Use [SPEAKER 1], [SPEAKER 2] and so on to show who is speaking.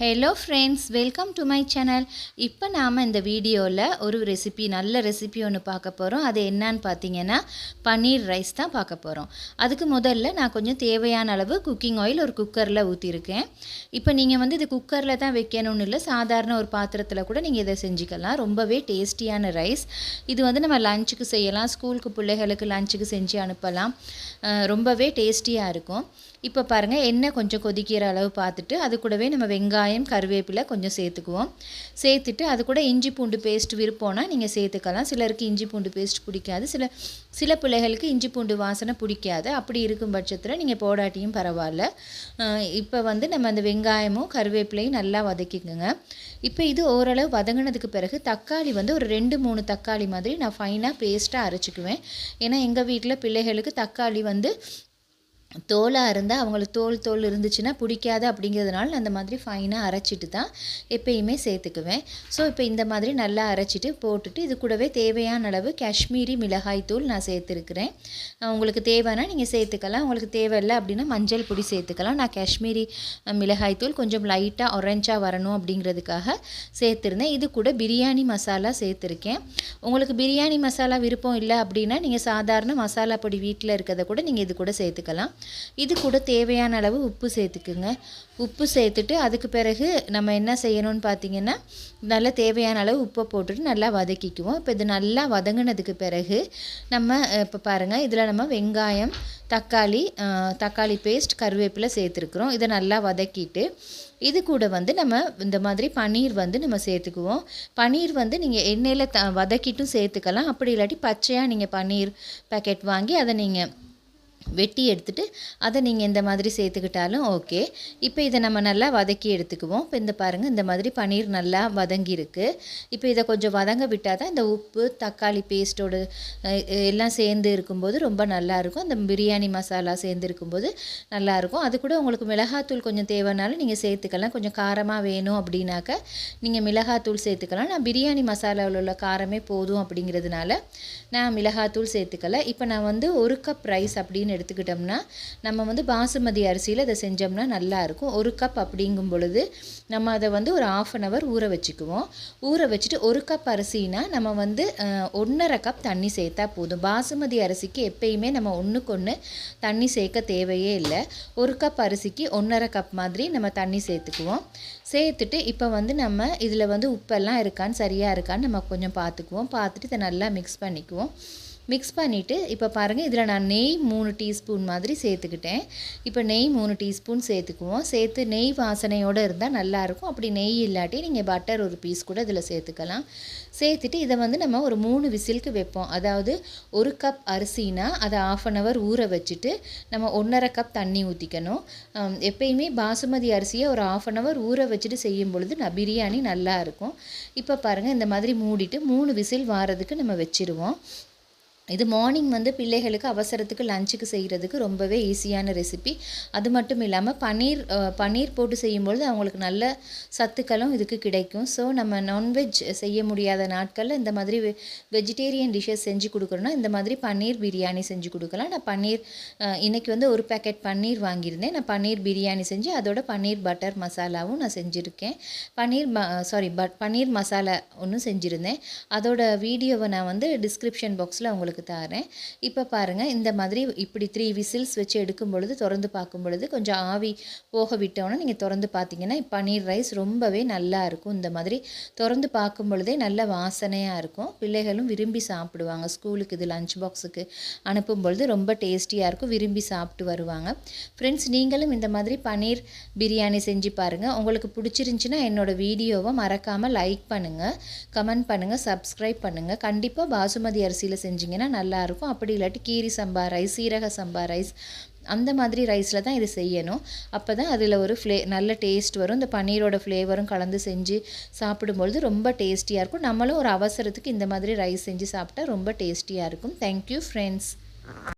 [SPEAKER 1] Hello friends, welcome to my channel. இப்போ நாம் இந்த வீடியோவில் ஒரு ரெசிபி, நல்ல ரெசிபி ஒன்று பார்க்க போகிறோம். அது என்னன்னு பார்த்தீங்கன்னா பன்னீர் ரைஸ் தான் பார்க்க போகிறோம். அதுக்கு முதல்ல நான் கொஞ்சம் தேவையான அளவு குக்கிங் ஆயில் ஒரு குக்கரில் ஊற்றிருக்கேன். இப்போ நீங்கள் இது குக்கரில் தான் வைக்கணும்னு இல்லை, சாதாரண ஒரு பாத்திரத்தில் கூட நீங்கள் இதை செஞ்சுக்கலாம். ரொம்பவே டேஸ்டியான ரைஸ். இது நம்ம லஞ்சுக்கு செய்யலாம், ஸ்கூலுக்கு பிள்ளைகளுக்கு லஞ்சுக்கு செஞ்சு அனுப்பலாம். ரொம்பவே டேஸ்டியாக இருக்கும். இப்போ பாருங்கள், எண்ணெய் கொஞ்சம் கொதிக்கிற அளவு பார்த்துட்டு அது கூடவே நம்ம வெங்காயம், கருவேப்பிலை கொஞ்சம் சேர்த்துக்குவோம். சேர்த்துட்டு அது கூட இஞ்சி பூண்டு பேஸ்ட் விருப்பம்னா நீங்கள் சேர்த்துக்கலாம். சிலருக்கு இஞ்சி பூண்டு பேஸ்ட் பிடிக்காது, சில பிள்ளைகளுக்கு இஞ்சி பூண்டு வாசனை பிடிக்காது. அப்படி இருக்கும் பட்சத்தில் நீங்கள் போடாட்டியும் பரவாயில்ல. இப்போ நம்ம அந்த வெங்காயமும் கருவேப்பிலையும் நல்லா வதக்கிக்கோங்க. இப்போ இது ஓரளவு வதங்கினதுக்கு பிறகு தக்காளி ஒரு 2-3 தக்காளி மாதிரி நான் ஃபைனாக பேஸ்ட்டாக அரைச்சிக்குவேன். ஏன்னா எங்கள் வீட்டில் பிள்ளைகளுக்கு தக்காளி தோலாக இருந்தால் அவங்களுக்கு தோல் இருந்துச்சுன்னா பிடிக்காது. அப்படிங்கிறதுனால நான் அந்த மாதிரி ஃபைனாக அரைச்சிட்டு தான் எப்பயுமே சேர்த்துக்குவேன். ஸோ இப்போ இந்த மாதிரி நல்லா அரைச்சிட்டு போட்டுட்டு இது கூடவே தேவையான அளவு காஷ்மீரி மிளகாய் தூள் நான் சேர்த்துருக்குறேன். உங்களுக்கு தேவைன்னா நீங்கள் சேர்த்துக்கலாம், உங்களுக்கு தேவையில்லை அப்படின்னா மஞ்சள் பொடி சேர்த்துக்கலாம். நான் காஷ்மீரி மிளகாய் தூள் கொஞ்சம் லைட்டாக ஆரஞ்சாக வரணும் அப்படிங்கிறதுக்காக சேர்த்துருந்தேன். இது கூட பிரியாணி மசாலா சேர்த்துருக்கேன். உங்களுக்கு பிரியாணி மசாலா விருப்பம் இல்லை அப்படின்னா நீங்கள் சாதாரண மசாலா பொடி வீட்டில் இருக்கிறத கூட நீங்கள் இது கூட சேர்த்துக்கலாம். இது கூட தேவையான அளவு உப்பு சேர்த்துக்குங்க. உப்பு சேர்த்துட்டு அதுக்கு பிறகு நம்ம என்ன செய்யணும்னு பார்த்தீங்கன்னா நல்லா தேவையான அளவு உப்பை போட்டுட்டு நல்லா வதக்கிக்குவோம். இப்போ இது நல்லா வதங்கினதுக்கு பிறகு இப்போ பாருங்கள், இதில் நம்ம வெங்காயம், தக்காளி பேஸ்ட், கருவேப்பிலை சேர்த்துருக்குறோம். இதை நல்லா வதக்கிட்டு இது கூட நம்ம இந்த மாதிரி பன்னீர் நம்ம சேர்த்துக்குவோம். பன்னீர் நீங்கள் எண்ணெயில் வதக்கிட்டும் சேர்த்துக்கலாம். அப்படி இல்லாட்டி பச்சையாக நீங்கள் பன்னீர் பேக்கெட் வாங்கி அதை நீங்கள் வெட்டி எடுத்துகிட்டு அதை நீங்கள் இந்த மாதிரி சேர்த்துக்கிட்டாலும் ஓகே. இப்போ இதை நம்ம நல்லா வதக்கி எடுத்துக்குவோம். இப்போ இந்த பாருங்கள், இந்த மாதிரி பன்னீர் நல்லா வதங்கியிருக்கு. இப்போ இதை கொஞ்சம் வதங்க விட்டால் தான் இந்த உப்பு, தக்காளி பேஸ்ட்டோடு எல்லாம் சேர்ந்து இருக்கும்போது ரொம்ப நல்லாயிருக்கும். அந்த பிரியாணி மசாலா சேர்ந்து இருக்கும்போது நல்லாயிருக்கும். அது கூட உங்களுக்கு மிளகாத்தூள் கொஞ்சம் தேவைனாலும் நீங்கள் சேர்த்துக்கலாம். கொஞ்சம் காரமாக வேணும் அப்படின்னாக்க நீங்கள் மிளகாத்தூள் சேர்த்துக்கலாம். நான் பிரியாணி மசாலாவில் உள்ள காரமே போதும் அப்படிங்கிறதுனால நான் மிளகாத்தூள் சேர்த்துக்கல. இப்போ நான் 1 கப் ரைஸ் அப்படின்னு எடுத்துக்கிட்டோம்னா நம்ம பாசுமதி அரிசியில் இதை செஞ்சோம்னா நல்லாயிருக்கும். 1 கப் அப்படிங்கும் பொழுது நம்ம அதை ஒரு 1/2 hour ஊற வச்சுக்குவோம். ஊற வச்சுட்டு 1 கப் அரிசினா நம்ம 1.5 கப் தண்ணி சேர்த்தா போதும். பாசுமதி அரிசிக்கு எப்பயுமே நம்ம 1:1 தண்ணி சேர்க்க தேவையே இல்லை. 1 கப் அரிசிக்கு 1.5 கப் மாதிரி நம்ம தண்ணி சேர்த்துக்குவோம். சேர்த்துட்டு இப்போ நம்ம இதில் உப்பெல்லாம் இருக்கான்னு சரியாக இருக்கான்னு நம்ம கொஞ்சம் பார்த்துக்குவோம். பார்த்துட்டு இதை நல்லா மிக்ஸ் பண்ணிக்குவோம். மிக்ஸ் பண்ணிவிட்டு இப்போ பாருங்கள், இதில் நான் நெய் 3 டீஸ்பூன் மாதிரி சேர்த்துக்கிட்டேன். இப்போ நெய் 3 டீஸ்பூன் சேர்த்துக்குவோம். சேர்த்து நெய் வாசனையோடு இருந்தால் நல்லாயிருக்கும். அப்படி நெய் இல்லாட்டி நீங்கள் பட்டர் ஒரு பீஸ் கூட இதில் சேர்த்துக்கலாம். சேர்த்துட்டு இதை நம்ம ஒரு 3 விசிலுக்கு வைப்போம். அதாவது 1 கப் அரிசினா அதை 1/2 hour ஊற வச்சுட்டு நம்ம 1.5 கப் தண்ணி ஊற்றிக்கணும். எப்பயுமே பாசுமதி அரிசியை ஒரு 1/2 hour ஊற வச்சுட்டு செய்யும் பொழுது பிரியாணி நல்லாயிருக்கும். இப்போ பாருங்கள், இந்த மாதிரி மூடிட்டு 3 விசில் வாரதுக்கு நம்ம வச்சுருவோம். இது மார்னிங் பிள்ளைகளுக்கு அவசரத்துக்கு லஞ்சுக்கு செய்கிறதுக்கு ரொம்பவே ஈஸியான ரெசிபி. அது மட்டும் இல்லாமல் பன்னீர் போட்டு செய்யும்பொழுது அவங்களுக்கு நல்ல சத்துக்களும் இதுக்கு கிடைக்கும். ஸோ நம்ம நான்வெஜ் செய்ய முடியாத நாட்களில் இந்த மாதிரி வெஜிடேரியன் டிஷ்ஷஸ் செஞ்சு கொடுக்குறோன்னா இந்த மாதிரி பன்னீர் பிரியாணி செஞ்சு கொடுக்கலாம். நான் பன்னீர் இன்றைக்கி 1 பேக்கெட் பன்னீர் வாங்கியிருந்தேன். நான் பன்னீர் பிரியாணி செஞ்சு அதோட பன்னீர் பட்டர் மசாலாவும் நான் செஞ்சுருக்கேன். பன்னீர் மசாலா ஒன்றும் செஞ்சுருந்தேன். அதோட வீடியோவை நான் டிஸ்கிரிப்ஷன் பாக்ஸில் உங்களுக்கு தாரேன். இப்போ பாருங்கள், இந்த மாதிரி இப்படி 3 விசில்ஸ் வச்சு எடுக்கும் பொழுது திறந்து பார்க்கும் பொழுது கொஞ்சம் ஆவி போக விட்டோன்னா நீங்கள் திறந்து பார்த்தீங்கன்னா பன்னீர் ரைஸ் ரொம்பவே நல்லா இருக்கும். இந்த மாதிரி திறந்து பார்க்கும் பொழுதே நல்ல வாசனையாக இருக்கும். பிள்ளைகளும் விரும்பி சாப்பிடுவாங்க. ஸ்கூலுக்கு இது லஞ்ச் பாக்ஸுக்கு அனுப்பும் பொழுது ரொம்ப டேஸ்டியாக இருக்கும், விரும்பி சாப்பிட்டு வருவாங்க. ஃப்ரெண்ட்ஸ், நீங்களும் இந்த மாதிரி பன்னீர் பிரியாணி செஞ்சு பாருங்கள். உங்களுக்கு பிடிச்சிருந்துச்சின்னா என்னோடய வீடியோவை மறக்காமல் லைக் பண்ணுங்கள், கமெண்ட் பண்ணுங்கள், சப்ஸ்கிரைப் பண்ணுங்கள். கண்டிப்பாக பாசுமதி அரிசியில் செஞ்சிங்கன்னா நல்லாயிருக்கும். அப்படி இல்லாட்டி கீரி சம்பா ரைஸ், சீரக சம்பா ரைஸ், அந்த மாதிரி ரைஸில் தான் இது செய்யணும். அப்போ தான் அதில் ஒரு நல்ல டேஸ்ட் வரும். இந்த பன்னீரோட ஃப்ளேவரும் கலந்து செஞ்சு சாப்பிடும்பொழுது ரொம்ப டேஸ்டியாக இருக்கும். நம்மளும் ஒரு அவசரத்துக்கு இந்த மாதிரி ரைஸ் செஞ்சு சாப்பிட்டா ரொம்ப டேஸ்டியாக இருக்கும். Thank you friends.